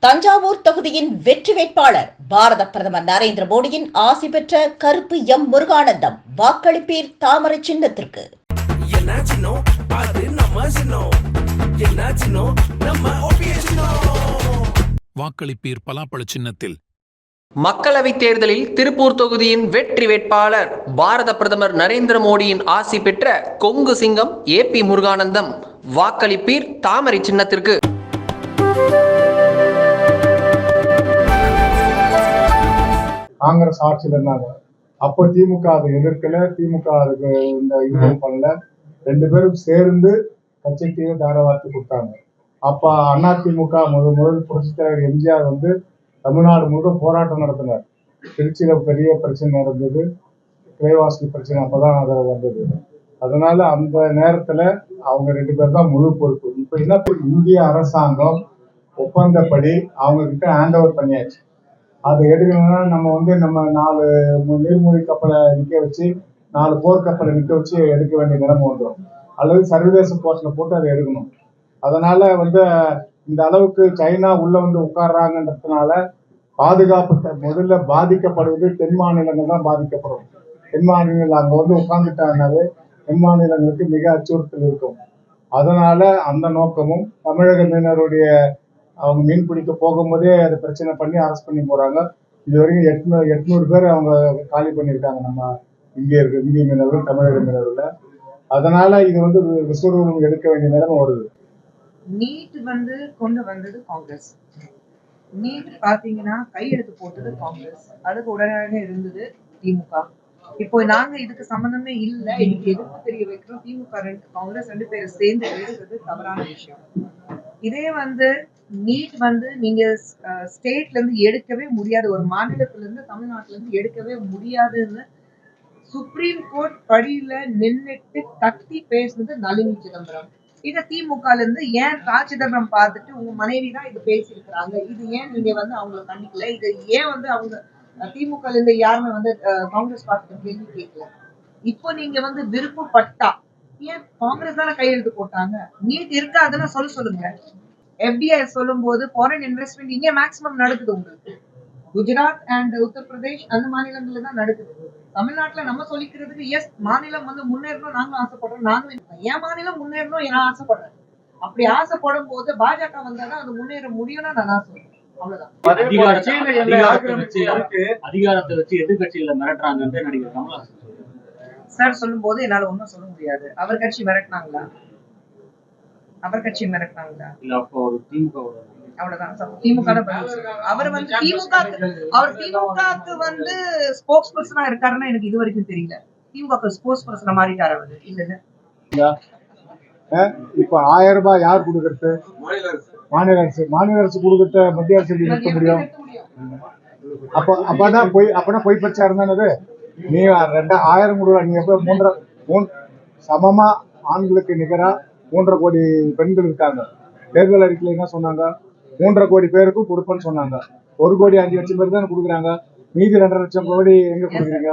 தஞ்சாவூர் தொகுதியின் வெற்றி வேட்பாளர் பாரத பிரதமர் நரேந்திர மோடியின் ஆசி பெற்ற கருப்பு எம் முருகானந்தம். வாக்களிப்பீர் தாமரை சின்னத்திற்கு. வாக்களிப்பீர் பலாப்பழ சின்னத்தில். மக்களவைத் தேர்தலில் திருப்பூர் தொகுதியின் வெற்றி வேட்பாளர் பாரத பிரதமர் நரேந்திர மோடியின் ஆசி பெற்ற கொங்கு சிங்கம் ஏபி முருகானந்தம். வாக்களிப்பீர் தாமரை சின்னத்திற்கு. காங்கிரஸ் ஆட்சியில் இருந்தாங்க. அப்போ திமுக அதை எதிர்க்கல, திமுக அதுக்கு இந்த இது பண்ணல. ரெண்டு பேரும் சேர்ந்து கட்சிக்கு தாரவாத்து கொடுத்தாங்க. அப்ப அதிமுக முதல் புரட்சித் தலைவர் எம்ஜிஆர் தமிழ்நாடு முழுக்க போராட்டம் நடத்தினார். திருச்சியில பெரிய பிரச்சனை நடந்தது, கிளைவாசல் பிரச்சனை அப்பதான் அது வந்தது. அதனால அந்த நேரத்துல அவங்க ரெண்டு பேர் தான் முழு பொறுப்பு. இப்ப என்ன, இந்திய அரசாங்கம் ஒப்பந்தப்படி அவங்க கிட்ட ஹேண்ட் ஓவர் பண்ணியாச்சு. அதை எடுக்கணும்னா நம்ம 4 நீர்மூழ்கி கப்பலை நிற்க வச்சு 4 போர்க்கப்பலை நிற்க வச்சு எடுக்க வேண்டிய நிலைமை வந்துடும். அல்லது சர்வதேச போர்ட்ல போட்டு அதை எடுக்கணும். அதனால இந்த அளவுக்கு சைனா உள்ள உட்கார்றாங்கன்றதுனால பாதுகாப்பு முதல்ல பாதிக்கப்படுவது தென் மாநிலங்கள் தான் பாதிக்கப்படும். தென் மாநிலங்கள் அங்க உட்கார்ந்துட்டாங்கனாவே தென் மாநிலங்களுக்கு மிக அச்சுறுத்தல் இருக்கும். அதனால அந்த நோக்கமும் தமிழக மீனவருடைய அவங்க மீன் பிடிக்க போகும்போதே அதை பிரச்சனை பண்ணி அரெஸ்ட் பண்ணி போறாங்க. இது வரைக்கும் 800 பேர் அவங்க காலி பண்ணியிருக்காங்க. நம்ம இந்திய மீனவர்கள், தமிழக மீனவர்கள். அதனால இது விஸ்வரூபம் எடுக்க வேண்டிய நிலைமை வருது. நீட் கொண்டு வந்தது காங்கிரஸ். நீட் பாத்தீங்கன்னா கையெழுத்து போட்டது காங்கிரஸ். அதுக்கு உடனே இருந்தது திமுக. இப்போ நாங்க இதுக்கு சம்பந்தமே இல்லை, இதுக்கு எதிர்ப்பு தெரிய வைக்கிறோம். திமுக காங்கிரஸ் 2 பேரும் சேர்ந்து எழுதுறது தவறான விஷயம். இதே நீட் நீங்க ஸ்டேட்ல இருந்து எடுக்கவே முடியாது, ஒரு மாநிலத்துல இருந்து தமிழ்நாட்டுல இருந்து எடுக்கவே முடியாதுன்னு சுப்ரீம் கோர்ட் படியில நின்னுட்டு கத்தி பேசுனது நளினி சிதம்பரம். இத திமுகல இருந்து ஏன் சிதம்பரம் பார்த்துட்டு உங்க மனைவி தான் இது பேசியிருக்கிறாங்க, இது ஏன் நீங்க அவங்களை கண்டிக்கல, இது ஏன் அவங்க திமுகல இருந்து யாருமே காங்கிரஸ் பார்த்துட்டு கேள்வி கேட்கல. இப்போ நீங்க விருப்பப்பட்டா ஏன் காங்கிரஸ் தானே கையெழுத்து போட்டாங்க, நீட் இருக்காதுன்னு சொல்லுங்க. FDI சொல்லும் போது ஃபாரின் இன்வெஸ்ட்மெண்ட் இங்க மேக்ஸிமம் நடக்குது. உங்களுக்கு குஜராத் அண்ட் உத்தரப்பிரதேஷ் அந்த மாநிலங்கள்ல தான் நடக்குது. தமிழ்நாட்டுல நம்ம சொல்லிக்கிறதுக்கு எஸ் மாநிலம் முன்னேறணும் நாங்களும் ஆசைப்படுறோம், நானும் என் மாநிலம் முன்னேறணும் நான் ஆசைப்படுறேன். அப்படி ஆசைப்படும் போது பாஜக வந்தாதான் அது முன்னேற முடியும்னு நான் ஆசைப்படுறேன். அதிகாரத்தை வச்சு எதிர்கட்சிகளை மிரட்டுறாங்க நடிகர் கமலஹாசன் சார் சொல்லும் போது என்னால ஒன்னும் சொல்ல முடியாது. அவர் கட்சி மிரட்டினாங்களா? அவர் கட்சி மிரட்டினாங்களா? அவ்வளவுதான். திமுக அவர் திமுகக்கு ஸ்போக்ஸ் பர்சனா இருக்காருன்னா எனக்கு இது வரைக்கும் தெரியல. திமுக ஸ்போக்ஸ் பர்சனா மாறிட்டாரு அவரு. இல்ல இப்ப 1000 ரூபாய் யார் கொடுக்கறது? மாநில அரசு. மாநில அரசு கொடுக்கறத மத்திய அரசு நிறுத்த முடியும்? அப்பதான் பொய் பிரச்சாரம் தானே. நீ 2000 கொடுக்க, நீங்க சமமா ஆண்களுக்கு நிகரா 3.5 கோடி பெண்கள் இருக்காங்க. தேர்தல் அறிக்கையில என்ன சொன்னாங்க? 3.5 கோடி பேருக்கும் கொடுப்பேன்னு சொன்னாங்க. 1 கோடி 5 லட்சம் பேர் தானே கொடுக்குறாங்க. மீதி 2.5 லட்சம் கோடி எங்க கொடுக்குறீங்க?